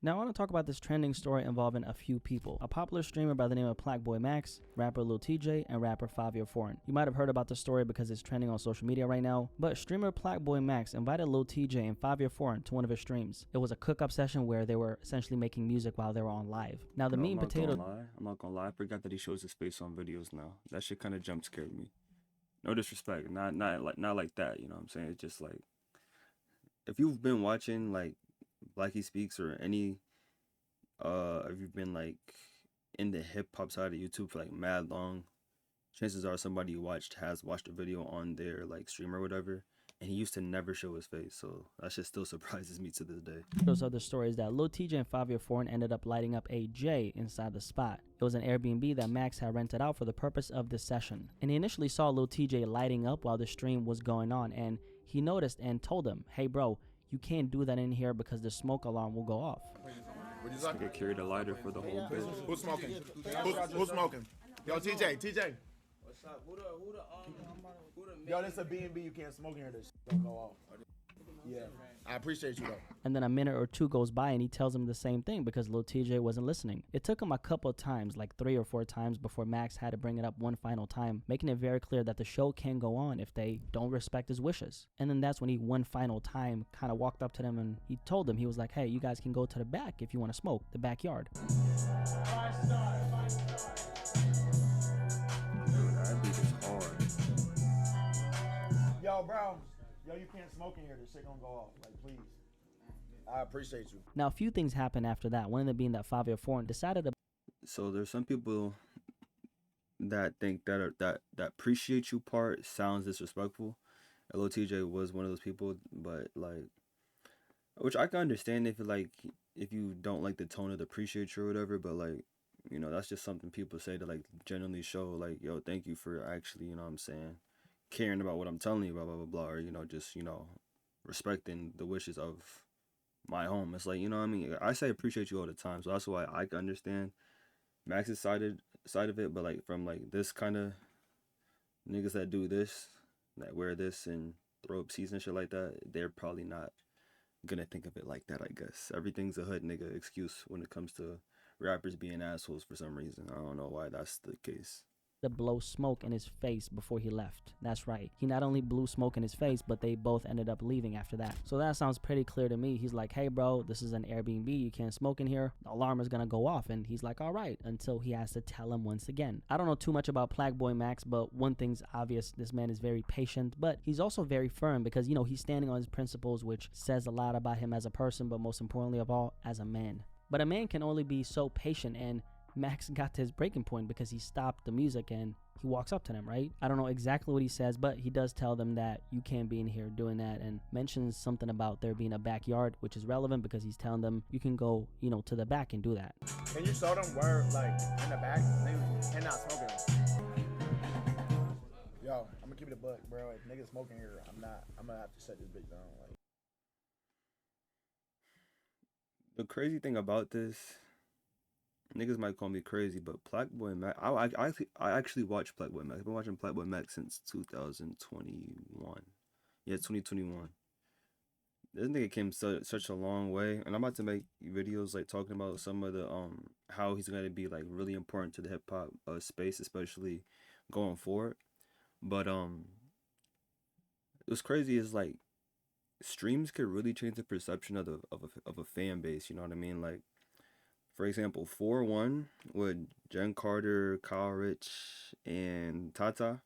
Now I want to talk about this trending story involving a few people. A popular streamer by the name of Plaqueboy Max, rapper Lil Tjay, and rapper Fabio Foreign. You might have heard about the story because it's trending on social media right now, but streamer Plaqueboy Max invited Lil Tjay and Fabio Foreign to one of his streams. It was a cook-up session where they were essentially making music while they were on live. Now the meat and potato... I'm not gonna lie, I forgot that he shows his face on videos now. That shit kind of jump scared me. No disrespect, not like that, you know what I'm saying? It's just like, if you've been watching like Blackie Speaks or any if you've been like in the hip hop side of YouTube for like mad long, chances are somebody you has watched a video on their like stream or whatever, and he used to never show his face, so that shit still surprises me to this day. Those other stories that Lil Tjay and Fabio Foreign ended up lighting up a J inside the spot. It was an Airbnb that Max had rented out for the purpose of this session. And he initially saw Lil Tjay lighting up while the stream was going on, and he noticed and told him, "Hey bro, you can't do that in here because the smoke alarm will go off." They carried a lighter for the whole bit. Who's smoking? Who's smoking? Yo, TJ. What's up? Who the Yo, this a B&B. You can't smoke in here. This shit don't go off. Yeah, I appreciate you though. And then a minute or two goes by and he tells him the same thing because Lil Tjay wasn't listening. It took him a couple of times, like 3 or 4 times, before Max had to bring it up one final time, making it very clear that the show can't go on if they don't respect his wishes. And then that's when he one final time kind of walked up to them and he told them, he was like, "Hey, you guys can go to the back if you want to smoke, the backyard." That beat is hard. Yo, bro. Yo, you can't smoke in here. This shit gonna go off. Like, please. I appreciate you. Now, a few things happened after that. One of them being that Fabio Foreign decided to... So there's some people that think that appreciate you part sounds disrespectful. Lil Tjay was one of those people, but like, which I can understand if you don't like the tone of the appreciate you or whatever, but like, you know, that's just something people say to like genuinely show like, yo, thank you for actually, you know what I'm saying, caring about what I'm telling you, blah blah blah blah, or you know, just, you know, respecting the wishes of my home. It's like, you know what I mean, I say appreciate you all the time, so that's why I can understand Max's side of it, but like from like this kind of niggas that do this, that wear this and throw up seats and shit like that, they're probably not gonna think of it like that. I guess everything's a hood nigga excuse when it comes to rappers being assholes for some reason. I don't know why that's the case. blow smoke in his face before he left. That's right. He not only blew smoke in his face, but they both ended up leaving after that. So that sounds pretty clear to me. He's like, "Hey bro, this is an Airbnb. You can't smoke in here. The alarm is gonna go off." And he's like, "All right," until he has to tell him once again. I don't know too much about Plaqueboy Max, but one thing's obvious. This man is very patient, but he's also very firm because, you know, he's standing on his principles, which says a lot about him as a person, but most importantly of all, as a man. But a man can only be so patient, and Max got to his breaking point because he stopped the music and he walks up to them, right? I don't know exactly what he says, but he does tell them that you can't be in here doing that, and mentions something about there being a backyard, which is relevant because he's telling them you can go, you know, to the back and do that. Can you show them where, like, in the back, niggas cannot smoke here? Yo, I'm gonna keep it a buck, bro. If niggas smoking here, I'm gonna have to shut this bitch down. Like, the crazy thing about this, niggas might call me crazy, but Plaqueboy Max, I actually watch Plaqueboy Max. I've been watching Plaqueboy Max since 2021. Yeah, 2021. This nigga came such a long way, and I'm about to make videos like talking about some of the how he's gonna be like really important to the hip hop space, especially going forward. But what's crazy is like streams could really change the perception of a fan base. You know what I mean? Like, for example, 4-1 with Jen Carter, Kyle Rich, and Tata.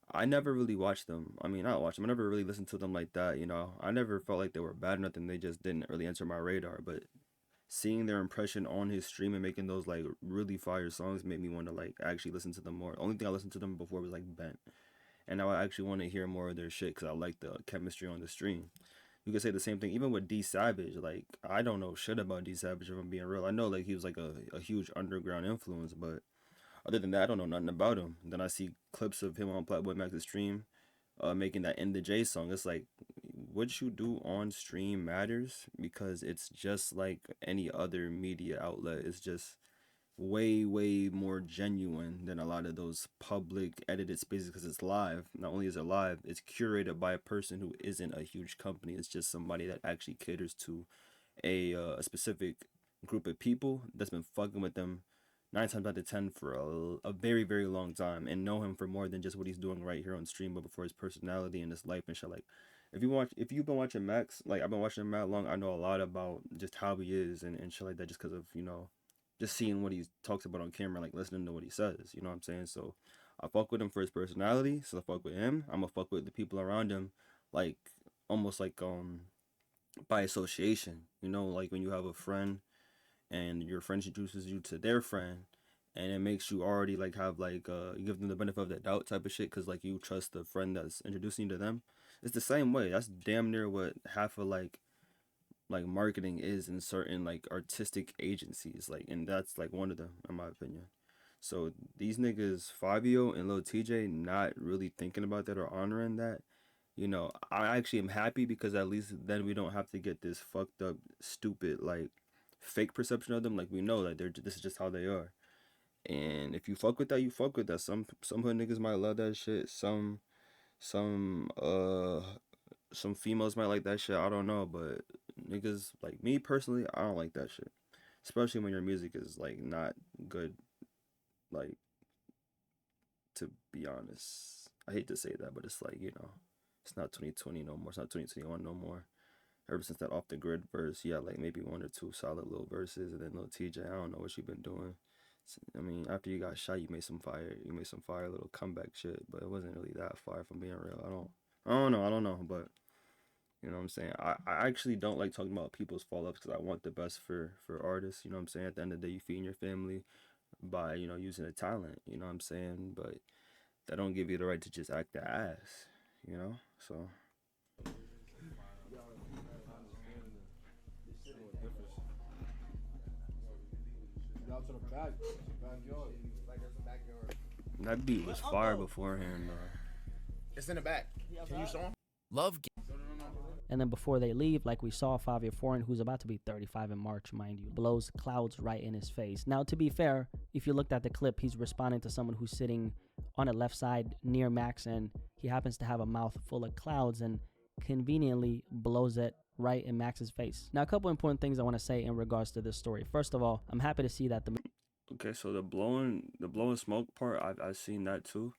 I never really watched them. I mean, not watched them. I never really listened to them like that, you know. I never felt like they were bad or nothing. They just didn't really enter my radar. But seeing their impression on his stream and making those like really fire songs made me want to like actually listen to them more. The only thing I listened to them before was like Bent. And now I actually want to hear more of their shit because I like the chemistry on the stream. You could say the same thing even with D Savage. Like, I don't know shit about D Savage if I'm being real. I know like he was like a huge underground influence, but other than that, I don't know nothing about him. And then I see clips of him on Plaqueboy Max's stream making that In the J song. It's like, what you do on stream matters because it's just like any other media outlet. It's just way more genuine than a lot of those public edited spaces because it's live. Not only is it live, it's curated by a person who isn't a huge company. It's just somebody that actually caters to a specific group of people that's been fucking with them 9 times out of 10 for a very, very long time and know him for more than just what he's doing right here on stream, but before his personality and his life and shit. Like, if you've been watching Max, like I've been watching him that long, I know a lot about just how he is and shit like that, just because of just seeing what he talks about on camera, like listening to what he says. You know what I'm saying? So I fuck with him for his personality. So I fuck with him. I'm gonna fuck with the people around him, like almost like by association. Like when you have a friend and your friend introduces you to their friend, and it makes you already like have like you give them the benefit of the doubt type of shit, because like you trust the friend that's introducing you to them. It's the same way. That's damn near what half of like marketing is in certain like artistic agencies, like, and that's like one of them in my opinion. So these niggas Fabio and Lil TJ not really thinking about that or honoring that. I actually am happy, because at least then we don't have to get this fucked up, stupid, like fake perception of them. Like, we know that this is just how they are. And if you fuck with that, you fuck with that. Some hood niggas might love that shit. Some some females might like that shit. I don't know, but niggas like me personally, I don't like that shit. Especially when your music is like not good. Like, to be honest, I hate to say that, but it's like, it's not 2020 no more. It's not 2021 no more. Ever since that off the grid verse, yeah, like maybe one or two solid little verses, and then Lil TJ, I don't know what you been doing. I mean, after you got shot, you made some fire little comeback shit, but it wasn't really that far from being real. I don't know, but you know what I'm saying. I actually don't like talking about people's fall ups, because I want the best for artists. You know what I'm saying. At the end of the day, you feeding your family by using a talent. You know what I'm saying, but that don't give you the right to just act the ass. So. Y'all to the back. Backyard. Like there's a backyard. That beat was fire beforehand, though. It's in the back. Can you show him? Love. And then before they leave, like we saw, Fabio Foreign, who's about to be 35 in March, mind you, blows clouds right in his face. Now, to be fair, if you looked at the clip, he's responding to someone who's sitting on the left side near Max, and he happens to have a mouth full of clouds and conveniently blows it right in Max's face. Now, a couple important things I want to say in regards to this story. First of all, I'm happy to see that Okay, so the blowing smoke part, I've seen that too.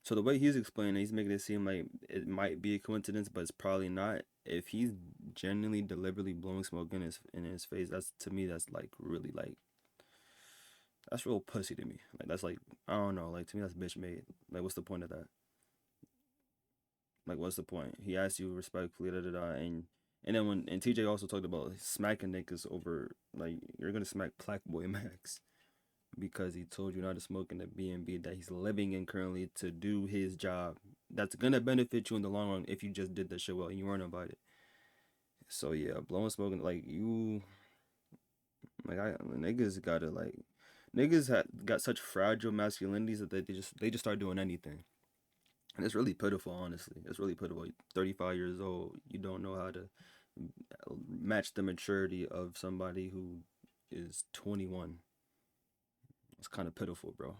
So the way he's explaining it, he's making it seem like it might be a coincidence, but it's probably not. If he's genuinely deliberately blowing smoke in his face, that's, to me, that's like really like, that's real pussy to me. Like, that's like, I don't know, like, to me that's bitch made. Like, what's the point of that? Like, what's the point? He asked you respectfully, and then and TJ also talked about smacking niggas over, like, you're gonna smack Black Boy Max because he told you not to smoke in the B&B that he's living in currently to do his job. That's gonna benefit you in the long run if you just did that shit well and you weren't invited. So yeah, blowing smoke, like, niggas gotta, like, niggas got such fragile masculinities that they just start doing anything. And it's really pitiful, honestly. It's really pitiful. 35 years old, you don't know how to match the maturity of somebody who is 21. It's kind of pitiful, bro.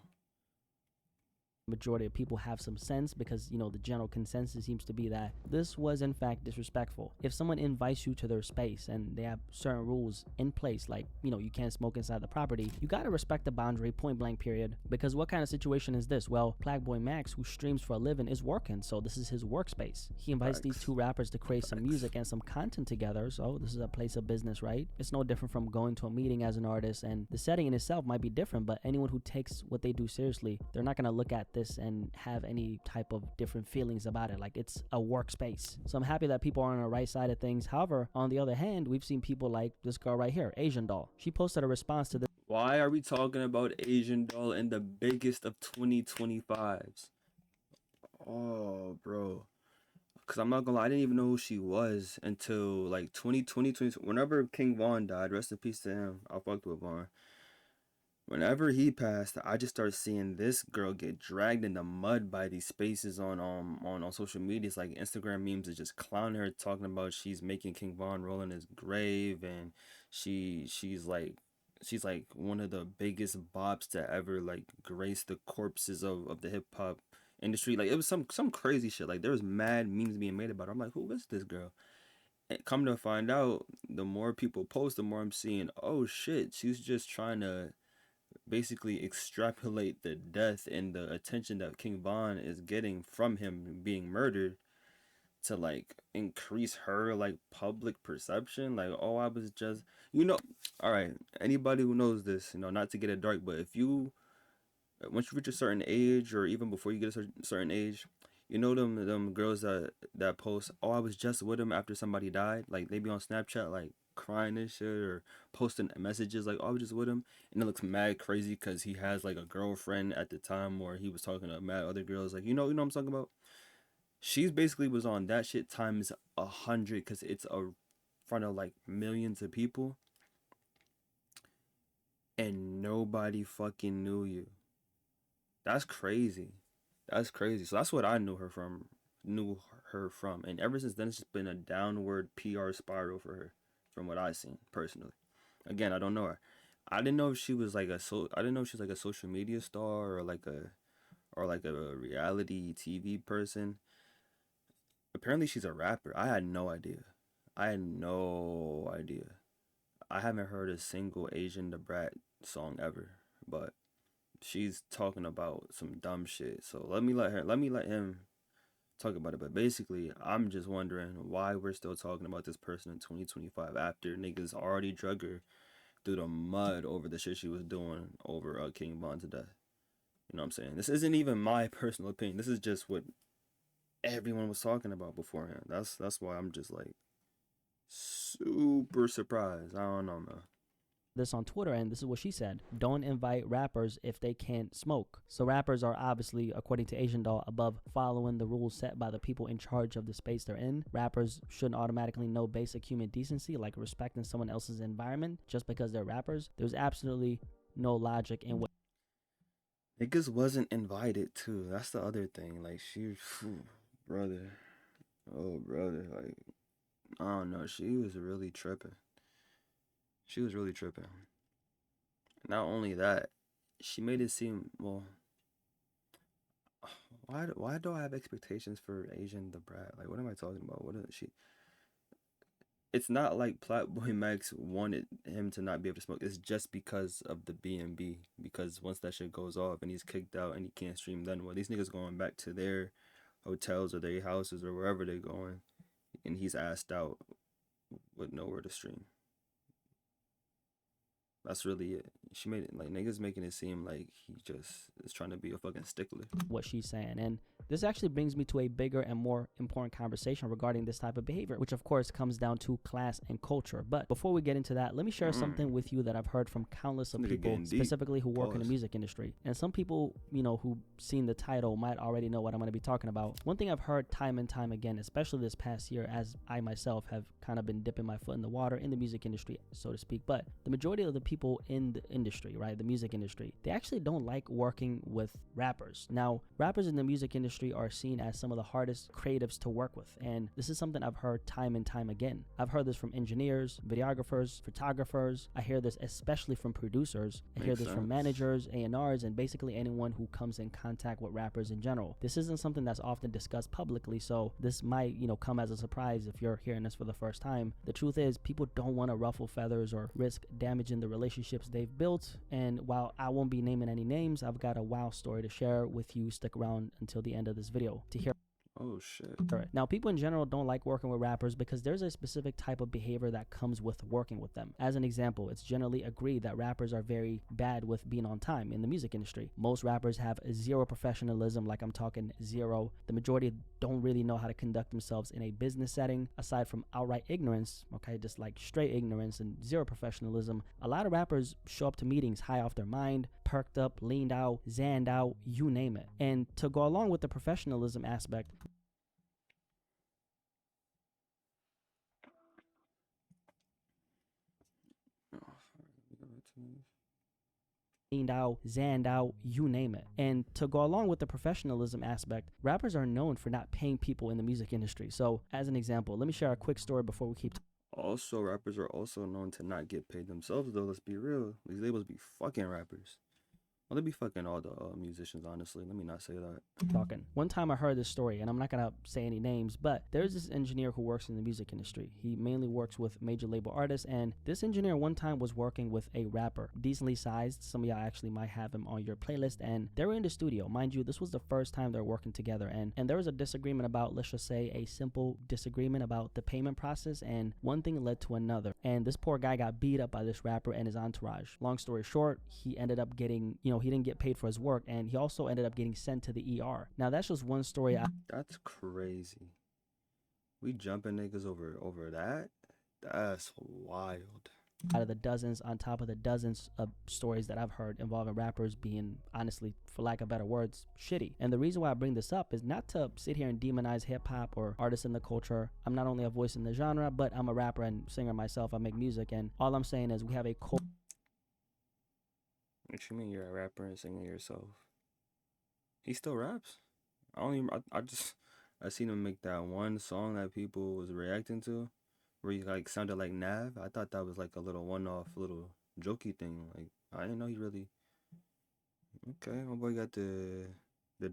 majority of people have some sense, because the general consensus seems to be that this was in fact disrespectful. If someone invites you to their space and they have certain rules in place, like you can't smoke inside the property, you got to respect the boundary, point blank period. Because what kind of situation is this? Well, Blackboy Max, who streams for a living, is working, so this is his workspace. He invites these two rappers to create some music and some content together, so this is a place of business, right? It's no different from going to a meeting as an artist, and the setting in itself might be different, but anyone who takes what they do seriously, they're not going to look at this and have any type of different feelings about it. Like, it's a workspace. So I'm happy that people are on the right side of things. However, on the other hand, we've seen people like this girl right here, Asian Doll. She posted a response to this. Why are we talking about Asian Doll in the biggest of 2025s? Oh, bro. Because I'm not gonna lie, I didn't even know who she was until like 2020. Whenever King Von died, rest in peace to him. I fucked with Von. Whenever he passed, I just started seeing this girl get dragged in the mud by these spaces on social media. It's like Instagram memes is just clowning her, talking about she's making King Von roll in his grave, and she's like one of the biggest bops to ever like grace the corpses of the hip hop industry. Like, it was some crazy shit. Like, there was mad memes being made about her. I'm like, who is this girl? And come to find out, the more people post, the more I'm seeing, oh shit, she's just trying to basically extrapolate the death and the attention that King Von is getting from him being murdered to like increase her like public perception. Like, oh, I was just, all right, anybody who knows this, not to get it dark, but if you, once you reach a certain age, or even before you get a certain age, them girls that post, oh, I was just with him after somebody died. Like, they be on Snapchat like crying and shit, or posting messages like, oh, I was just with him, and it looks mad crazy because he has like a girlfriend at the time, or he was talking to mad other girls. Like, what I'm talking about. She's basically was on that shit times 100 because it's a front of like millions of people, and nobody fucking knew you. That's crazy. That's crazy. So that's what I knew her from. And ever since then, it's just been a downward PR spiral for her, from what I've seen personally. Again, I don't know her. I didn't know if she was like I didn't know if she's like a social media star, or like a reality TV person. Apparently, she's a rapper. I had no idea. I had no idea. I haven't heard a single Asian the Brat song ever, but she's talking about some dumb shit. So let me let him talk about it. But basically, I'm just wondering why we're still talking about this person in 2025 after niggas already drug her through the mud over the shit she was doing over King Von to death. You know what I'm saying? This isn't even my personal opinion. This is just what everyone was talking about beforehand. That's why I'm just like super surprised. I don't know, man. This on Twitter, and this is what she said: don't invite rappers if they can't smoke. So rappers are obviously, according to Asian Doll, above following the rules set by the people in charge of the space they're in. Rappers shouldn't automatically know basic human decency, like respecting someone else's environment just because they're rappers. There's absolutely no logic in what Niggas wasn't invited too. That's the other thing. Like, brother, oh brother, like, I don't know. She was really tripping. She was really tripping. Not only that, she made it seem, well, why do I have expectations for Asian the Brat? Like, what am I talking about? What is she? It's not like Platboy Max wanted him to not be able to smoke. It's just because of the B&B. Because once that shit goes off and he's kicked out and he can't stream, then well, these niggas going back to their hotels or their houses or wherever they're going, and he's asked out with nowhere to stream. That's really it. She made it like niggas making it seem like he just is trying to be a fucking stickler. what she's saying. And this actually brings me to a bigger and more important conversation regarding this type of behavior, which of course comes down to class and culture. But before we get into that, let me share something with you that I've heard from countless of people, specifically who work in the music industry. And some people, who've seen the title might already know what I'm going to be talking about. One thing I've heard time and time again, especially this past year, as I myself have kind of been dipping my foot in the water in the music industry, so to speak, but the majority of the people in the industry, right, the music industry, they actually don't like working with rappers. Now, rappers in the music industry are seen as some of the hardest creatives to work with, and this is something I've heard time and time again. I've heard this from engineers, videographers, photographers. I hear this especially from producers. I hear this from managers, A&Rs, and basically anyone who comes in contact with rappers in general. This isn't something that's often discussed publicly, so this might, come as a surprise if you're hearing this for the first time. The truth is, people don't want to ruffle feathers or risk damaging the relationships they've built. And while I won't be naming any names, I've got a wow story to share with you. Stick around until the end of this video to hear. Oh shit. All right. Now, people in general don't like working with rappers because there's a specific type of behavior that comes with working with them. As an example, it's generally agreed that rappers are very bad with being on time in the music industry. Most rappers have zero professionalism, like I'm talking zero. The majority don't really know how to conduct themselves in a business setting, aside from outright ignorance, okay, just like straight ignorance and zero professionalism. A lot of rappers show up to meetings high off their mind, perked up, leaned out, zanned out, you name it. And to go along with the professionalism aspect, leaned out, zanned out, you name it. And to go along with the professionalism aspect, rappers are known for not paying people in the music industry. So, as an example, let me share a quick story before we keep. Also, rappers are also known to not get paid themselves, though. Let's be real. These labels be fucking rappers. Well, they be fucking all the musicians, honestly. Let me not say that. talking. One time I heard this story, and I'm not gonna say any names, but there's this engineer who works in the music industry. He mainly works with major label artists, and this engineer one time was working with a rapper, decently sized. Some of y'all actually might have him on your playlist, and they were in the studio. Mind you, this was the first time they're working together, and there was a disagreement about, let's just say, a simple disagreement about the payment process, and one thing led to another. And this poor guy got beat up by this rapper and his entourage. Long story short, he ended up getting, he didn't get paid for his work, and he also ended up getting sent to the ER. Now that's just one story. That's crazy. We jumping niggas over that? That's wild. Out of the dozens, on top of the dozens of stories that I've heard involving rappers being, honestly, for lack of better words, shitty. And the reason why I bring this up is not to sit here and demonize hip-hop or artists in the culture. I'm not only a voice in the genre, but I'm a rapper and singer myself. I make music, and all I'm saying is we have a What you mean you're a rapper and singing yourself? He still raps? I seen him make that one song that people was reacting to, where he like sounded like Nav. I thought that was like a little one-off, little jokey thing. Like I didn't know he really. Okay, my boy got the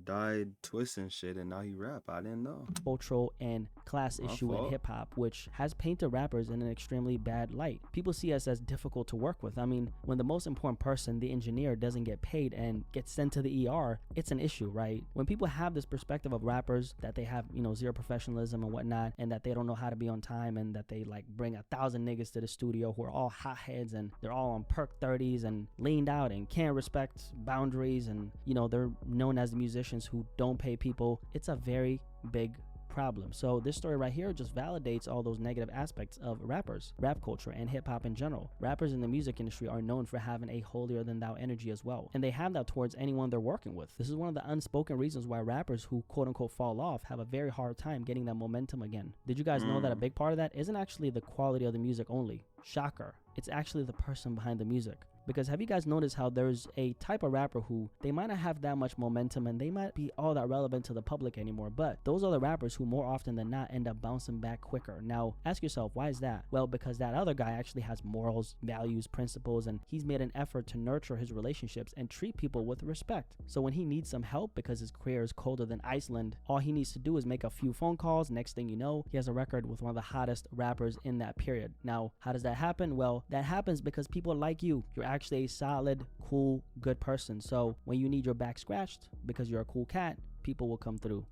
dyed twist and shit, and now he rap. I didn't know. cultural and class My issue in fault. hip-hop, which has painted rappers in an extremely bad light. People see us as difficult to work with. I mean, when the most important person, the engineer, doesn't get paid and gets sent to the ER, it's an issue, right? When people have this perspective of rappers, that they have, zero professionalism and whatnot, and that they don't know how to be on time, and that they like bring 1,000 niggas to the studio who are all hotheads, and they're all on perk 30s and leaned out and can't respect boundaries, and they're known as the musicians who don't pay people, it's a very big problem. So this story right here just validates all those negative aspects of rappers, rap culture, and hip-hop in general. Rappers in the music industry are known for having a holier-than-thou energy as well, and they have that towards anyone they're working with. This is one of the unspoken reasons why rappers who quote-unquote fall off have a very hard time getting that momentum again. Did you guys know that a big part of that isn't actually the quality of the music only? Shocker. It's actually the person behind the music. Because have you guys noticed how there's a type of rapper who they might not have that much momentum and they might be all that relevant to the public anymore, but those are the rappers who more often than not end up bouncing back quicker. Now, ask yourself, why is that? Well, because that other guy actually has morals, values, principles, and he's made an effort to nurture his relationships and treat people with respect. So when he needs some help because his career is colder than Iceland, all he needs to do is make a few phone calls. Next thing you know, he has a record with one of the hottest rappers in that period. Now, how does that happen? Well, that happens because people like you. You're actually a solid, cool, good person. So when you need your back scratched because you're a cool cat, people will come through.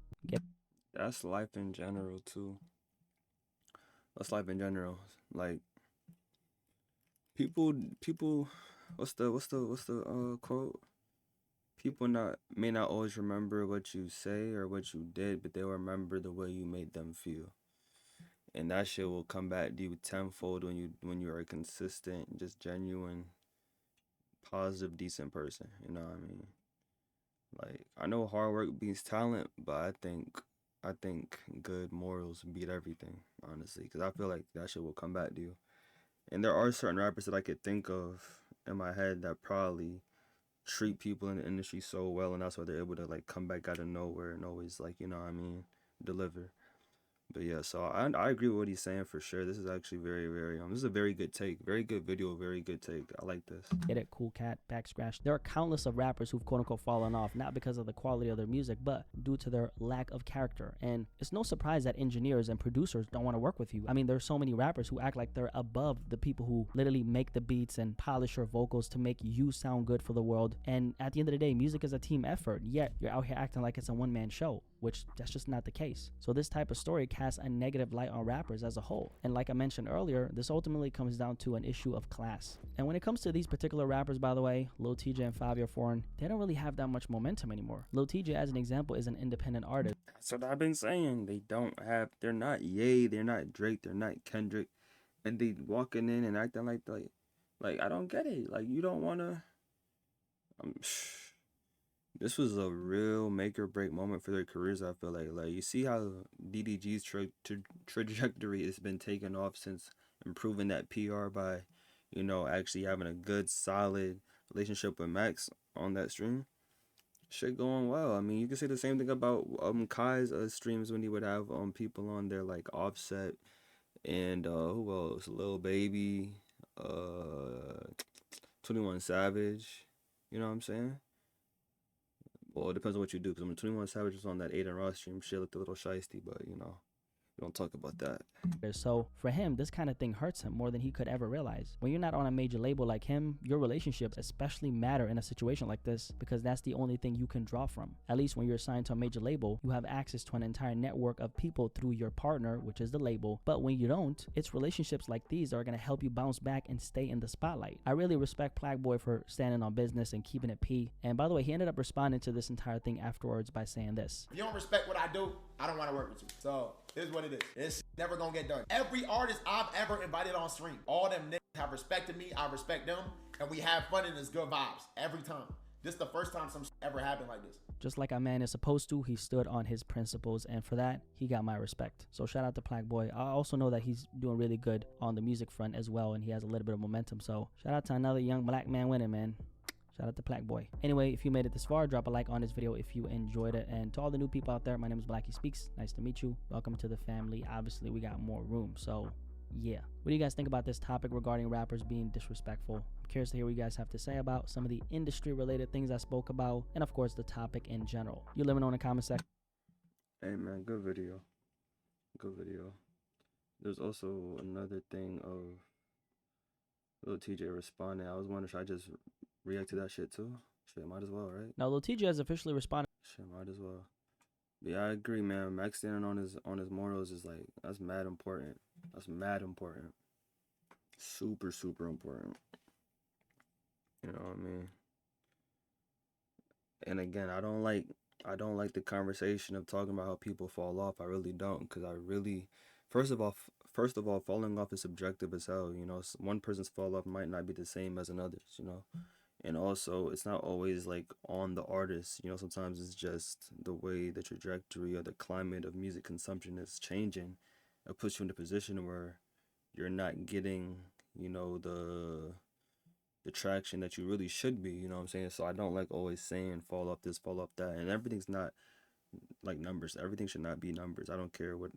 That's life in general too. That's life in general. Like people. What's the quote? People may not always remember what you say or what you did, but they'll remember the way you made them feel. And that shit will come back to you tenfold when you are a consistent, just genuine, positive, decent person. You know what I mean? Like I know hard work beats talent, but I think good morals beat everything, honestly, because I feel like that shit will come back to you. And there are certain rappers that I could think of in my head that probably treat people in the industry so well, and that's why they're able to like come back out of nowhere and always like deliver. But yeah, so I agree with what he's saying for sure. This is actually very, very this is a very good take, very good video, very good take. I like this. Get it, cool cat, back scratch. There are countless of rappers who've quote unquote fallen off, not because of the quality of their music, but due to their lack of character. And it's no surprise that engineers and producers don't want to work with you. I mean, there's so many rappers who act like they're above the people who literally make the beats and polish your vocals to make you sound good for the world. And at the end of the day, music is a team effort, yet you're out here acting like it's a one-man show, which that's just not the case. So this type of story casts a negative light on rappers as a whole. And like I mentioned earlier, this ultimately comes down to an issue of class. And when it comes to these particular rappers, by the way, Lil Tjay and Fabio Foreign, they don't really have that much momentum anymore. Lil Tjay, as an example, is an independent artist. That's what I've been saying. They're not Ye, they're not Drake, they're not Kendrick, and they walking in and acting like I don't get it. Like you don't wanna. This was a real make or break moment for their careers. I feel like you see how DDG's trajectory has been taken off since improving that PR by, actually having a good solid relationship with Max on that stream. Shit going well. I mean, you can say the same thing about Kai's streams when he would have people on there like Offset and who else? Lil Baby, 21 Savage. You know what I'm saying? Well, it depends on what you do. Because when 21 Savage was on that Aiden Ross stream, shit looked a little shiesty, but you know, we don't talk about that. So for him, this kind of thing hurts him more than he could ever realize. When you're not on a major label like him, your relationships especially matter in a situation like this because that's the only thing you can draw from. At least when you're signed to a major label, you have access to an entire network of people through your partner, which is the label. But when you don't, it's relationships like these that are going to help you bounce back and stay in the spotlight. I really respect Plagueboy for standing on business and keeping it P. And by the way, he ended up responding to this entire thing afterwards by saying this. If you don't respect what I do, I don't want to work with you. So here's what it is. It's never gonna get done. Every artist I've ever invited on stream, all them niggas have respected me, I respect them, and we have fun and it's good vibes every time. This is the first time some shit ever happened like this. Just like a man is supposed to, he stood on his principles, and for that, he got my respect. So shout out to Plagueboy. I also know that he's doing really good on the music front as well, and he has a little bit of momentum. So shout out to another young black man winning, man. Shout out to Plagueboy. Anyway, if you made it this far, drop a like on this video if you enjoyed it. And to all the new people out there, my name is Blackie Speaks. Nice to meet you. Welcome to the family. Obviously, we got more room. So, yeah. What do you guys think about this topic regarding rappers being disrespectful? I'm curious to hear what you guys have to say about some of the industry-related things I spoke about. And, of course, the topic in general. You let me know in the comment section. Hey, man, good video. Good video. There's also another thing of Lil TJ responding. I was wondering, should I just react to that shit too? Shit, might as well, right? Now, Lil TJ has officially responded. Shit, might as well. Yeah, I agree, man. Max standing on his morals is like, that's mad important. That's mad important. Super, super important. You know what I mean? And again, I don't like the conversation of talking about how people fall off. I really don't, because I really, first of all, falling off is subjective as hell. You know, one person's fall off might not be the same as another's. You know. And also, it's not always like on the artist, you know, sometimes it's just the way the trajectory or the climate of music consumption is changing. It puts you in a position where you're not getting, you know, the traction that you really should be, you know what I'm saying? So I don't like always saying fall off this, fall off that. And everything's not like numbers. Everything should not be numbers. I don't care what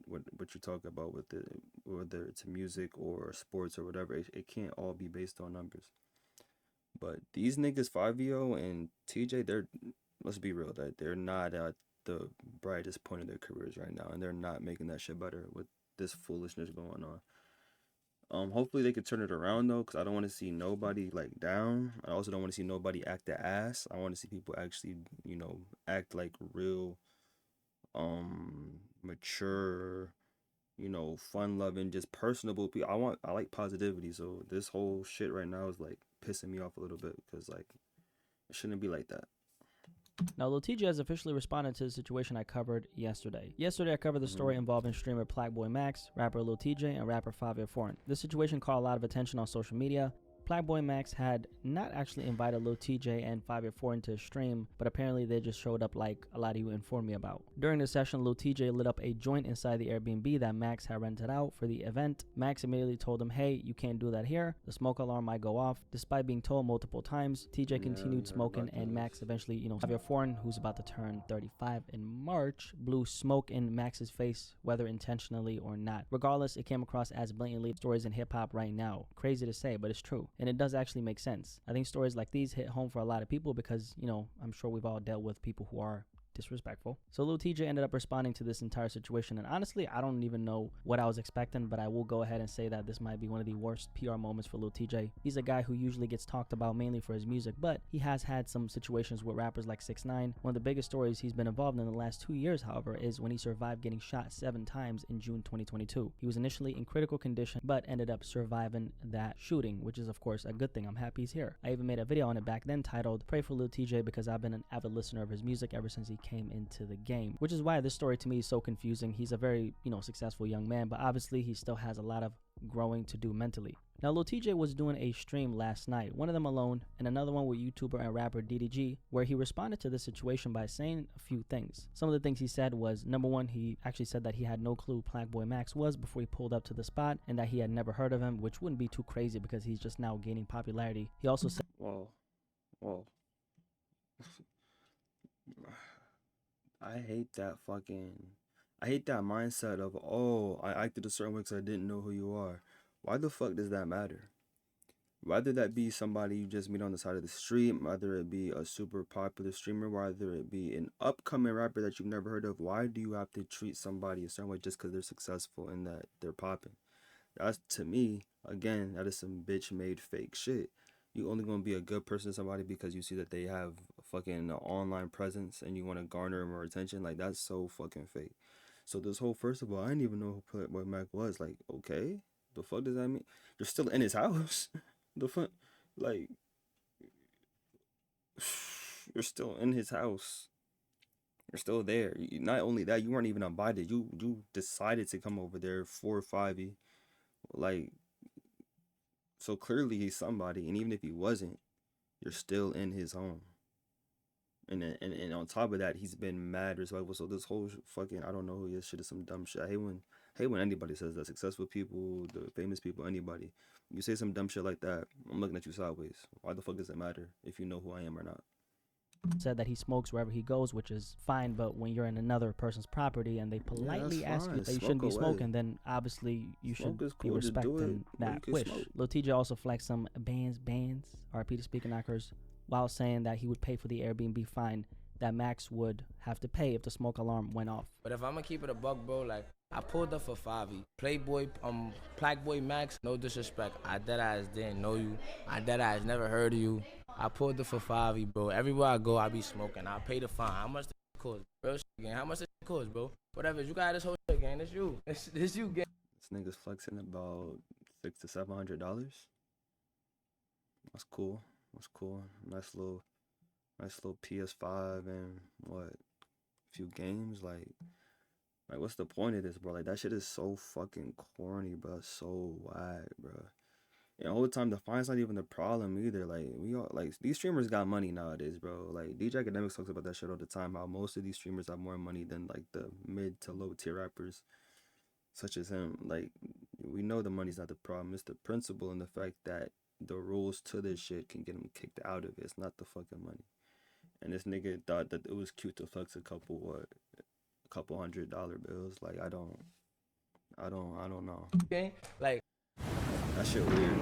you talk about with it, whether it's music or sports or whatever. It can't all be based on numbers. But these niggas, Fabio and TJ, let's be real, that they're not at the brightest point of their careers right now, and they're not making that shit better with this foolishness going on. Hopefully they could turn it around though, because I don't want to see nobody like down. I also don't want to see nobody act the ass. I want to see people actually, you know, act like real, mature, you know, fun-loving, just personable people. I like positivity, so this whole shit right now is like pissing me off a little bit because like it shouldn't be like that. Now, Lil TJ has officially responded to the situation I covered yesterday. Yesterday, I covered the story involving streamer Plagueboy Max, rapper Lil TJ, and rapper Fabio Foreign. This situation caught a lot of attention on social media. Plagueboy Max had not actually invited Lil TJ and Fabio Foreign to stream, but apparently they just showed up like a lot of you informed me about. During the session, Lil TJ lit up a joint inside the Airbnb that Max had rented out for the event. Max immediately told him, hey, you can't do that here. The smoke alarm might go off. Despite being told multiple times, TJ continued smoking, and Max eventually, you know, Fabio Foreign, who's about to turn 35 in March, blew smoke in Max's face, whether intentionally or not. Regardless, it came across as blatantly stories in hip-hop right now. Crazy to say, but it's true. And it does actually make sense. I think stories like these hit home for a lot of people because, you know, I'm sure we've all dealt with people who are disrespectful. So Lil TJ ended up responding to this entire situation, and honestly, I don't even know what I was expecting, but I will go ahead and say that this might be one of the worst PR moments for Lil TJ. He's a guy who usually gets talked about mainly for his music, but he has had some situations with rappers like 6ix9ine. One of the biggest stories he's been involved in the last 2 years, however, is when he survived getting shot 7 times in June 2022. He was initially in critical condition, but ended up surviving that shooting, which is of course a good thing. I'm happy he's here. I even made a video on it back then titled Pray for Lil TJ because I've been an avid listener of his music ever since he came into the game, which is why this story to me is so confusing. He's a very, you know, successful young man, but obviously he still has a lot of growing to do mentally. Now, Lil TJ was doing a stream last night, one of them alone, and another one with YouTuber and rapper DDG, where he responded to this situation by saying a few things. Some of the things he said was, number one, he actually said that he had no clue Plagueboy Max was before he pulled up to the spot, and that he had never heard of him, which wouldn't be too crazy because he's just now gaining popularity. He also said, Whoa. I hate that mindset of, oh, I acted a certain way because I didn't know who you are. Why the fuck does that matter? whether that be somebody you just meet on the side of the street, whether it be a super popular streamer, whether it be an upcoming rapper that you've never heard of, why do you have to treat somebody a certain way just because they're successful and that they're popping? That's, to me, again, that is some bitch made fake shit. You only gonna be a good person to somebody because you see that they have a fucking online presence and you want to garner more attention. Like, that's so fucking fake. So this whole, first of all, I didn't even know who Playboy Mac was. Like, okay, the fuck does that mean? You're still in his house. The fuck, like, you're still in his house. You're still there. Not only that, you weren't even invited. You decided to come over there 4 or 5. Like, so clearly he's somebody, and even if he wasn't, you're still in his home. And on top of that, he's been mad respectful. So this whole fucking, I don't know who he is, shit is some dumb shit. I hate when anybody says that. Successful people, the famous people, anybody. You say some dumb shit like that, I'm looking at you sideways. Why the fuck does it matter if you know who I am or not? Said that he smokes wherever he goes, which is fine, but when you're in another person's property and they politely ask you that you shouldn't be smoking, then obviously you should be respecting that wish. Lil Tjay also flexed some bands, RP to speaking knockers, while saying that he would pay for the Airbnb fine that Max would have to pay if the smoke alarm went off. But if I'm gonna keep it a buck, bro, like, I pulled up for 5. Playboy, Blackboy Max, no disrespect. I deadass didn't know you. I deadass never heard of you. I pulled up for 5, bro. Everywhere I go, I be smoking. I pay the fine. How much the cost? Real shit, gang. How much the cost, bro? Whatever. You got this whole shit, gang. It's you. It's you, gang. This nigga's flexing about $600 to $700. That's cool. That's cool. Nice little PS5 and what? A few games. Like, what's the point of this, bro? Like, that shit is so fucking corny, bro. So whack, bro. And all the time, the fine's not even the problem either. Like, we all, like, these streamers got money nowadays, bro. Like, DJ Academics talks about that shit all the time. How most of these streamers have more money than, like, the mid to low tier rappers, such as him. Like, we know the money's not the problem. It's the principle and the fact that the rules to this shit can get him kicked out of it. It's not the fucking money. And this nigga thought that it was cute to flex a couple $100 bills. Like, I don't know. Okay? Like, That shit weird.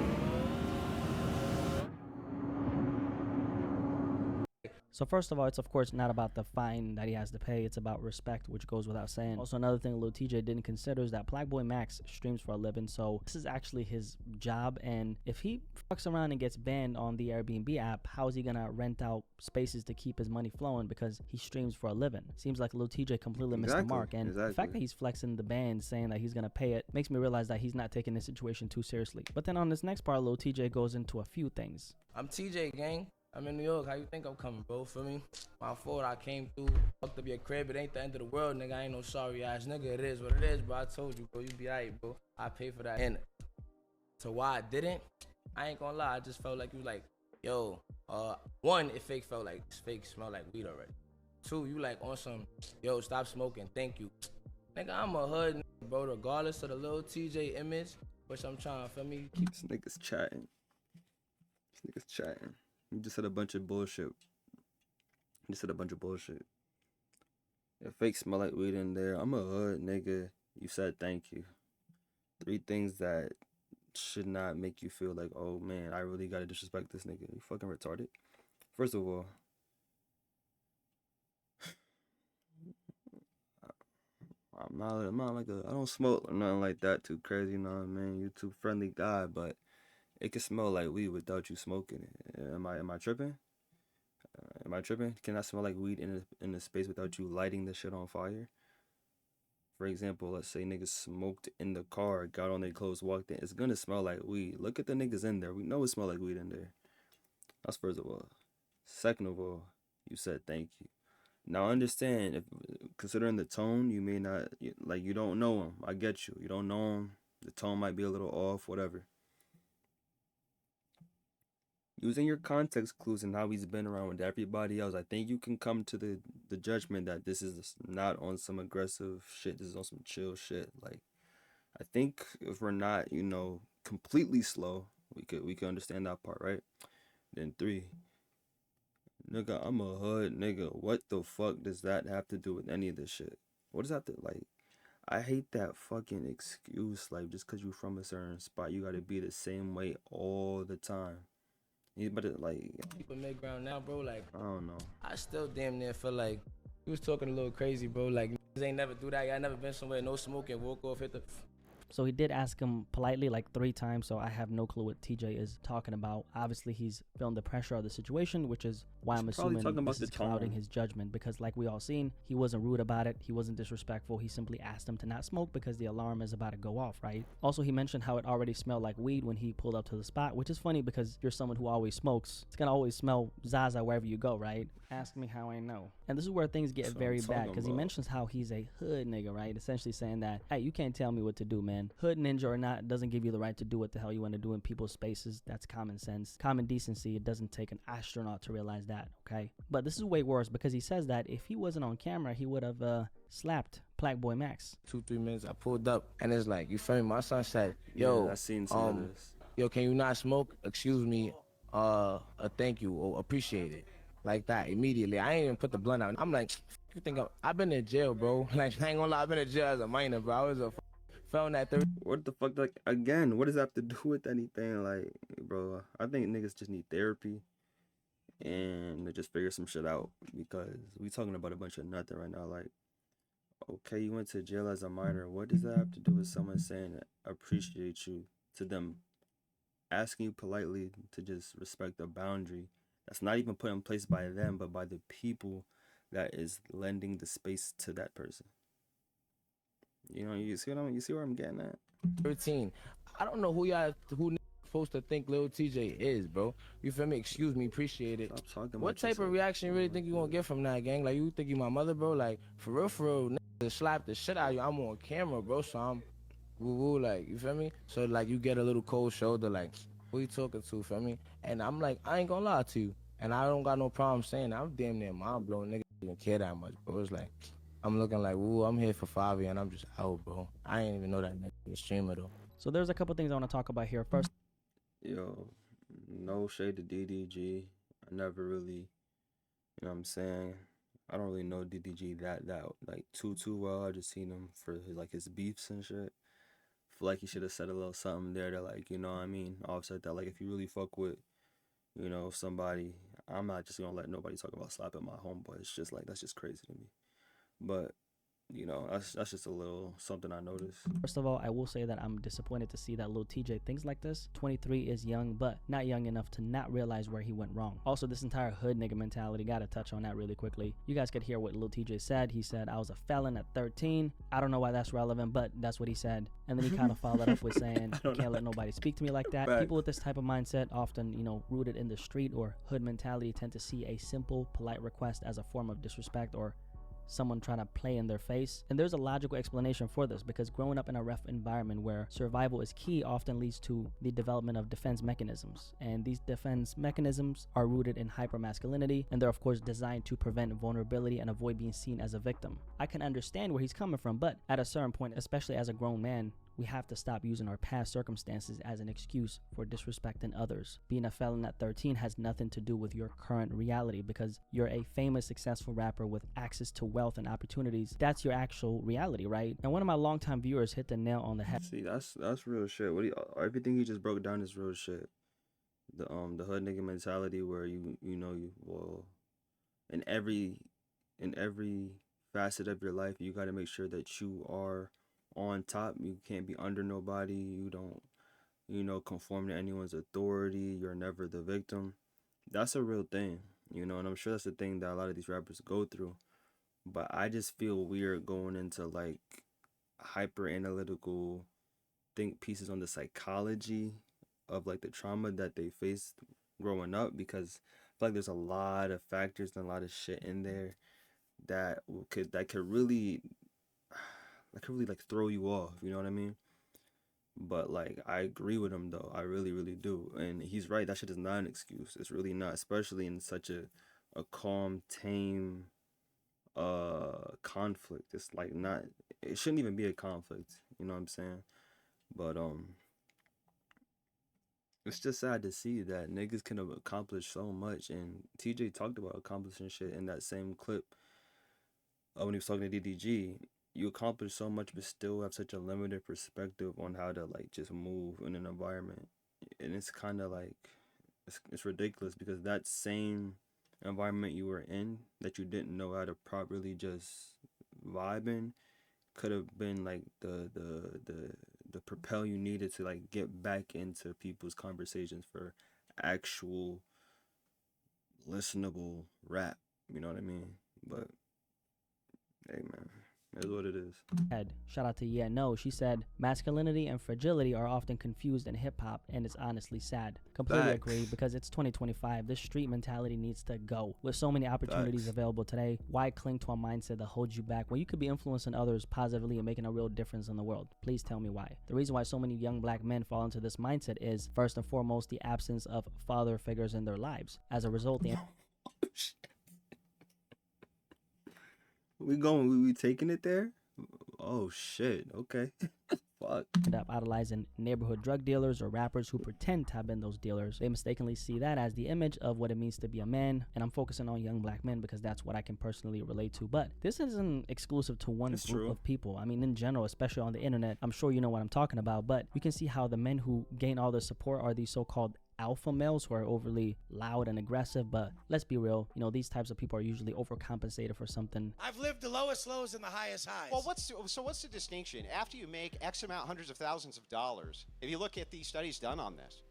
So first of all, it's of course not about the fine that he has to pay. It's about respect, which goes without saying. Also, another thing Lil Tjay didn't consider is that Blackboy Max streams for a living, so this is actually his job. And if he fucks around and gets banned on the Airbnb app, how is he gonna rent out spaces to keep his money flowing because he streams for a living? Seems like Lil Tjay completely missed the mark. And the fact that he's flexing the band, saying that he's gonna pay it, makes me realize that he's not taking this situation too seriously. But then on this next part, Lil Tjay goes into a few things. I'm TJ, gang. I'm in New York. How you think I'm coming, bro? For me, my fault. I came through, fucked up your crib. It ain't the end of the world, nigga. I ain't no sorry ass nigga. It is what it is, bro. I told you, bro. You be alright, bro. I pay for that. And to why I didn't, I ain't gonna lie. I just felt like you like, yo. One, it felt like smelled like weed already. 2, you like on some, yo, stop smoking. Thank you, nigga. I'm a hood nigga, bro. Regardless of the Lil Tjay image, which I'm trying, feel me, keep. This nigga's chatting. You just said a bunch of bullshit. If fake smell like weed in there, I'm a hood nigga. You said thank you. 3 things that should not make you feel like, oh man, I really gotta disrespect this nigga. You fucking retarded. First of all, I'm not like I don't smoke or nothing like that too crazy, you know what I mean? You too friendly guy, but it can smell like weed without you smoking it. Am I tripping? Can I smell like weed in a space without you lighting the shit on fire? For example, let's say niggas smoked in the car, got on their clothes, walked in. It's gonna smell like weed. Look at the niggas in there. We know it smell like weed in there. That's first of all. Second of all, you said thank you. Now understand, if considering the tone, you may not, like, you don't know him. I get you. You don't know him. The tone might be a little off, whatever. Using your context clues and how he's been around with everybody else, I think you can come to the judgment that this is not on some aggressive shit. This is on some chill shit. Like, I think if we're not, completely slow, we could understand that part, right? Then 3, nigga, I'm a hood nigga. What the fuck does that have to do with any of this shit? What does that have to, like, I hate that fucking excuse. Like, just because you from a certain spot, you gotta be the same way all the time. But like, People make ground now, bro. Like, I don't know. I still damn near feel like he was talking a little crazy, bro. Like, niggas ain't never do that. Y'all never been somewhere, no smoking, walk off, hit the. So he did ask him politely like 3 times, so I have no clue what TJ is talking about. Obviously, he's feeling the pressure of the situation, which is why I'm He's probably assuming talking about this the is clouding tone. his judgment, because like we all seen, he wasn't rude about it, he wasn't disrespectful, he simply asked him to not smoke because the alarm is about to go off, right? Also, he mentioned how it already smelled like weed when he pulled up to the spot, which is funny because you're someone who always smokes. It's gonna always smell Zaza wherever you go, right? Ask me how I know. And this is where things get That's what very I'm bad, talking because he about. mentions how he's a hood nigga, right? Essentially saying that, hey, you can't tell me what to do, man. Hood ninja or not doesn't give you the right to do what the hell you want to do in people's spaces. That's common sense. Common decency. It doesn't take an astronaut to realize that, okay? But this is way worse because he says that if he wasn't on camera, he would have slapped Black Boy Max. 2-3 minutes, I pulled up, and it's like, you feel me? My son said, yo, Yeah, I seen some of this. yo, can you not smoke? Excuse me, a thank you, or appreciate it. Like that, immediately. I ain't even put the blunt out. I'm like, you think I've been in jail, bro. Like, I ain't gonna lie, I've been in jail as a minor, bro. I was a felon at 30. What the fuck? Like, again, what does that have to do with anything? Like, bro, I think niggas just need therapy and to just figure some shit out, because we talking about a bunch of nothing right now. Like, okay, you went to jail as a minor. What does that have to do with someone saying appreciate you to them asking you politely to just respect a boundary that's not even put in place by them, but by the people that is lending the space to that person? You know, you see what you see where I'm getting at? 13. I don't know who supposed to think Lil TJ is, bro. You feel me? Excuse me, appreciate it. Stop talking What about type yourself. of reaction you really think you gonna get from that, gang? Like, you think you my mother, bro? Like, for real, nigga, slap the shit out of you. I'm on camera, bro, so I'm woo, like, you feel me? So, like, you get a little cold shoulder, like, who you talking to, feel me? And I'm like, I ain't gonna lie to you. And I don't got no problem saying that. I'm damn near mind blown, nigga. Don't even care that much, bro. It's like, I'm looking like, woo, I'm here for 5 and I'm just out, bro. I ain't even know that nigga was a streamer, though. So there's a couple things I want to talk about here. First, Yo, no shade to DDG. I never really, you know what I'm saying? I don't really know DDG that like too well. I just seen him for his beefs and shit. Feel like he should have said a little something there to, like, you know what I mean, offset that. Like, if you really fuck with, you know, somebody, I'm not just gonna let nobody talk about slapping my homeboy. It's just like, that's just crazy to me. But you know, that's just a little something I noticed. First of all, I will say that I'm disappointed to see that Lil TJ thinks like this. 23 is young, but not young enough to not realize where he went wrong. Also, this entire hood nigga mentality, gotta touch on that really quickly. You guys could hear what Lil TJ said. He said, I was a felon at 13. I don't know why that's relevant, but that's what he said. And then he kind of followed up with saying, you can't let nobody speak to me like that. Right. People with this type of mindset, often, you know, rooted in the street or hood mentality, tend to see a simple, polite request as a form of disrespect or someone trying to play in their face. And there's a logical explanation for this, because growing up in a rough environment where survival is key often leads to the development of defense mechanisms. And these defense mechanisms are rooted in hypermasculinity, and they're of course designed to prevent vulnerability and avoid being seen as a victim. I can understand where he's coming from, but at a certain point, especially as a grown man, we have to stop using our past circumstances as an excuse for disrespecting others. Being a felon at 13 has nothing to do with your current reality, because you're a famous, successful rapper with access to wealth and opportunities. That's your actual reality, right? And one of my longtime viewers hit the nail on the head. See, that's real shit. Everything he just broke down is real shit. The hood nigga mentality where you well, in every facet of your life, you got to make sure that you are on top. You can't be under nobody. You don't, conform to anyone's authority. You're never the victim. That's a real thing, and I'm sure that's the thing that a lot of these rappers go through. But I just feel weird going into like hyper analytical think pieces on the psychology of like the trauma that they faced growing up, because I feel like there's a lot of factors and a lot of shit in there that could really like throw you off, you know what I mean? But like, I agree with him though. I really, really do. And he's right, that shit is not an excuse. It's really not, especially in such a calm, tame conflict. It's like not, it shouldn't even be a conflict, you know what I'm saying? But it's just sad to see that niggas can accomplish so much. And TJ talked about accomplishing shit in that same clip when he was talking to DDG. you accomplish so much but still have such a limited perspective on how to like just move in an environment. And it's kind of like it's ridiculous because that same environment you were in that you didn't know how to properly just vibe in could have been like the propel you needed to like get back into people's conversations for actual listenable rap. You know what I mean? But hey, man, it is what it is. Shout out to Yeah No. She said, masculinity and fragility are often confused in hip hop, and it's honestly sad. Completely Facts. agree, because it's 2025. This street mentality needs to go. With so many opportunities Facts. available today, why cling to a mindset that holds you back when you could be influencing others positively and making a real difference in the world? Please tell me why. The reason why so many young black men fall into this mindset is, first and foremost, the absence of father figures in their lives. As a result, the we taking it there? Oh shit. Okay. Fuck. end up idolizing neighborhood drug dealers or rappers who pretend to have been those dealers. They mistakenly see that as the image of what it means to be a man, and I'm focusing on young black men because that's what I can personally relate to. But this isn't exclusive to one That's group true. of people. I mean, in general, especially on the internet, I'm sure you know what I'm talking about, but you can see how the men who gain all the support are these so-called alpha males who are overly loud and aggressive. But let's be real, you know, these types of people are usually overcompensated for something. I've lived the lowest lows and the highest highs. Well, what's the distinction? After you make X amount, hundreds of thousands of dollars, if you look at these studies done on this,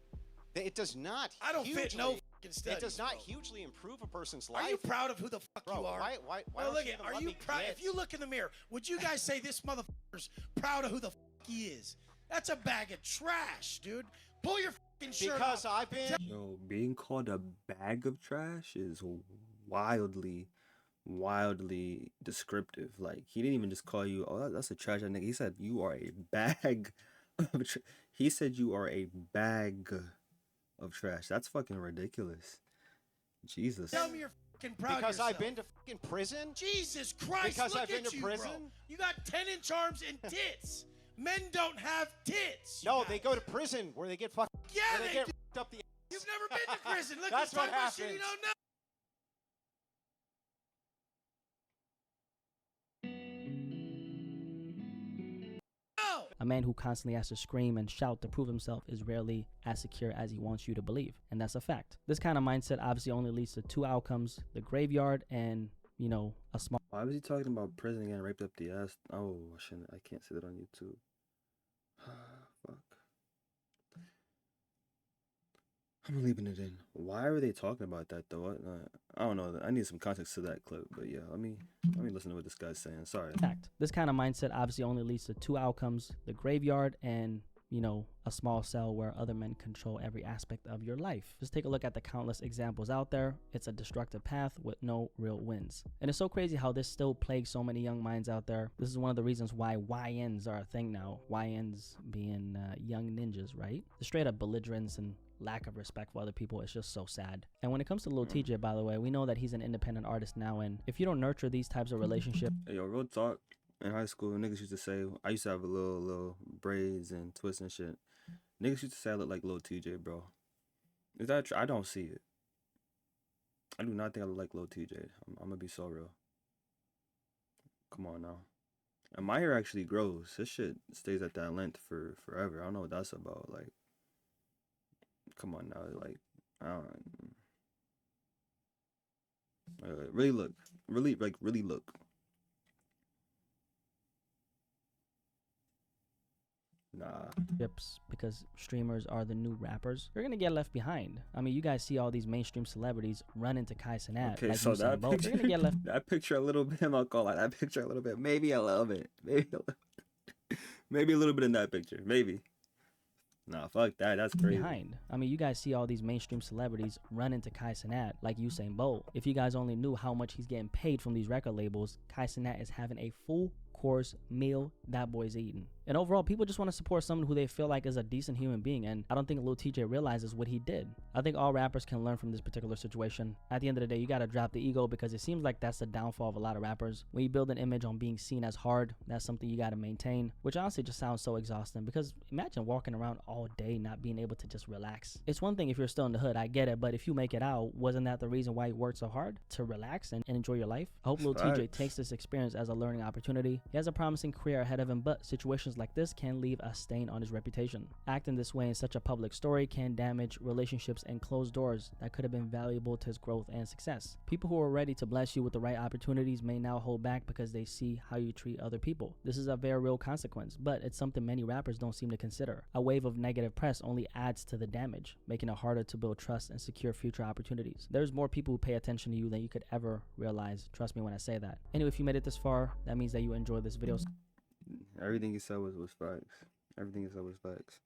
it does not. I don't fit hugely- no fucking studies. It does not bro. hugely improve a person's life. Are you proud of who the fuck Bro, you are? why Well, don't look you at. even Are let you me proud? get- If you look in the mirror, would you guys say this motherfucker's proud of who the fuck he is? That's a bag of trash, dude. Pull your fucking shirt Because off. I've been. Yo, being called a bag of trash is wildly descriptive. Like, he didn't even just call you, oh, that's a trash nigga. He said you are a bag of he said you are a bag of trash. That's fucking ridiculous. Jesus. Tell me you're fucking proud Because of yourself. I've been to fucking prison. Jesus Christ, Because look I've been at to you, prison? bro. You got 10-inch arms and tits. Men don't have tits. you No, guys. they go to prison where they get fucked. Yeah, where they get do. fucked up the. You've never been to prison. Look, That's he's talking what about shit you happens. don't know. No. A man who constantly has to scream and shout to prove himself is rarely as secure as he wants you to believe. And that's a fact. This kind of mindset obviously only leads to two outcomes: the graveyard and, you know, a small Why was he talking about prison and raped up the ass? Oh, I can't say that on YouTube. Fuck. I'm leaving it in. Why are they talking about that though? I don't know. I need some context to that clip. But yeah, let me listen to what this guy's saying. Sorry. fact. This kind of mindset obviously only leads to two outcomes: the graveyard and, you know, a small cell where other men control every aspect of your life. Just take a look at the countless examples out there. It's a destructive path with no real wins. And it's so crazy how this still plagues so many young minds out there. This is one of the reasons why YNs are a thing now. YNs being young ninjas, right? The straight up belligerence and lack of respect for other people is just so sad. And when it comes to Lil Tjay, by the way, we know that he's an independent artist now, and if you don't nurture these types of relationships, Hey, yo, real talk. In high school, niggas used to say, I used to have a little braids and twists and shit. Niggas used to say I look like Lil Tjay, bro. Is that true? I don't see it. I do not think I look like Lil Tjay. I'm gonna be so real. Come on now. And my hair actually grows. This shit stays at that length for forever. I don't know what that's about. Like, come on now. Like, I don't. Really look. Really look. Nah. because streamers are the new rappers, you're gonna get left behind. I mean, you guys see all these mainstream celebrities run into Kai Cenat. Okay, like so Usain that Bolt. picture, You're gonna get left that picture a little bit. I'm not gonna lie, that picture a little bit. Maybe a little bit. Maybe a little bit in that picture. Maybe. Nah, fuck that. That's crazy. behind. I mean, you guys see all these mainstream celebrities run into Kai Cenat like Usain Bolt. If you guys only knew how much he's getting paid from these record labels, Kai Cenat is having a full course meal that boy's eating. And overall, people just want to support someone who they feel like is a decent human being, and I don't think Lil TJ realizes what he did. I think all rappers can learn from this particular situation. At the end of the day, you gotta drop the ego, because it seems like that's the downfall of a lot of rappers. When you build an image on being seen as hard, that's something you gotta maintain, which honestly just sounds so exhausting, because imagine walking around all day not being able to just relax. It's one thing if you're still in the hood, I get it, but if you make it out, wasn't that the reason why you worked so hard? To relax and enjoy your life? I hope Lil TJ takes this experience as a learning opportunity. He has a promising career ahead of him, but situations like this can leave a stain on his reputation. Acting this way in such a public story can damage relationships and close doors that could have been valuable to his growth and success. People who are ready to bless you with the right opportunities may now hold back because they see how you treat other people. This is a very real consequence, but it's something many rappers don't seem to consider. A wave of negative press only adds to the damage, making it harder to build trust and secure future opportunities. There's more people who pay attention to you than you could ever realize. Trust me when I say that. Anyway, if you made it this far, that means that you enjoyed this video. Everything you said was facts. Everything you said was facts.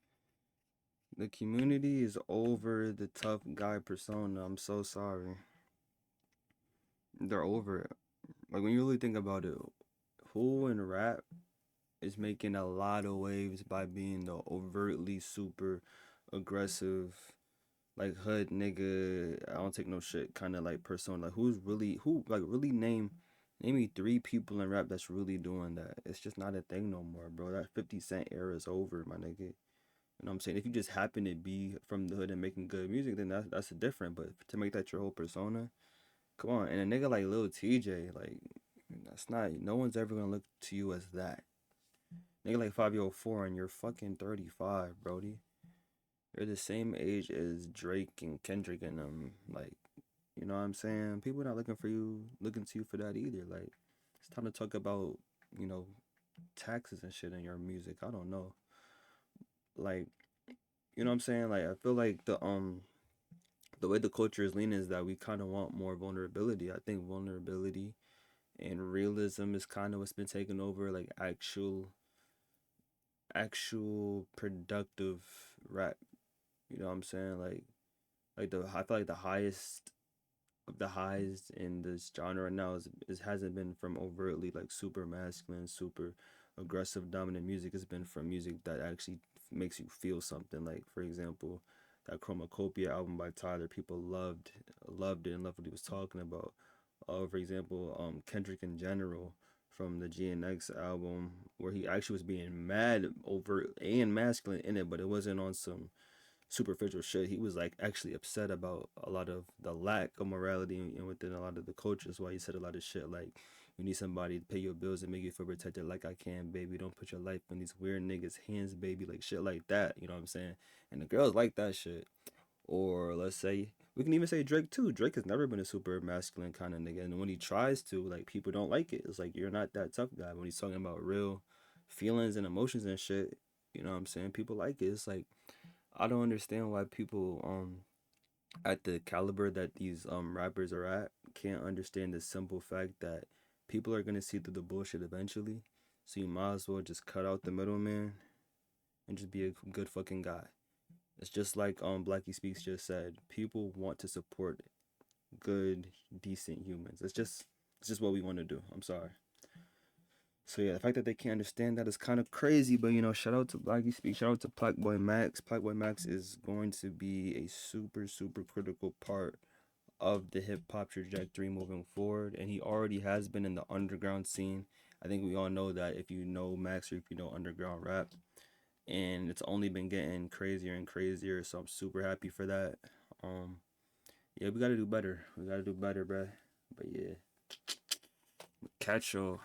The community is over the tough guy persona. I'm so sorry. They're over it. Like, when you really think about it, who in rap is making a lot of waves by being the overtly super aggressive, like, hood nigga, I don't take no shit kind of like persona? Like, really name me 3 people in rap that's really doing that. It's just not a thing no more, bro. That 50 Cent era is over, my nigga. You know what I'm saying? If you just happen to be from the hood and making good music, then that's different. But to make that your whole persona, come on. And a nigga like Lil TJ, like, that's not, no one's ever gonna look to you as that. Nigga like 504 and you're fucking 35, brody. You're the same age as Drake and Kendrick and them. Like, you know what I'm saying? People are not looking to you for that either. Like, it's time to talk about, taxes and shit in your music. I don't know. Like, you know what I'm saying? Like, I feel like the way the culture is leaning is that we kind of want more vulnerability. I think vulnerability and realism is kind of what's been taken over. Like, actual productive rap. You know what I'm saying? I feel like the highest of the highs in this genre right now hasn't been from overtly like super masculine, super aggressive, dominant music. It's been from music that actually makes you feel something. Like, for example, that Chromacopia album by Tyler, people loved it and loved what he was talking about. For example, Kendrick in general from the GNX album, where he actually was being mad, overt and masculine in it, but it wasn't on some superficial shit. He was like actually upset about a lot of the lack of morality and within a lot of the culture. That's why he said a lot of shit like, you need somebody to pay your bills and make you feel protected like I can, baby. Don't put your life in these weird niggas' hands, baby. Like, shit like that, you know what I'm saying? And the girls like that shit. Or let's say, we can even say Drake too. Drake has never been a super masculine kind of nigga. And when he tries to, like, people don't like it. It's like, you're not that tough guy. When he's talking about real feelings and emotions and shit, you know what I'm saying? People like it. It's like, I don't understand why people at the caliber that these rappers are at can't understand the simple fact that people are gonna see through the bullshit eventually. So you might as well just cut out the middleman and just be a good fucking guy. It's just like Blackie Speaks just said. People want to support good, decent humans. It's just what we want to do. I'm sorry. So yeah, the fact that they can't understand that is kind of crazy. But shout out to Blackie Speaks. Shout out to Black Boy Max. Black Boy Max is going to be a super, super critical part of the hip hop trajectory moving forward, and he already has been in the underground scene. I think we all know that if you know Max or if you know underground rap, and it's only been getting crazier and crazier. So I'm super happy for that. Yeah, we gotta do better. We gotta do better, bruh. But yeah, catch y'all.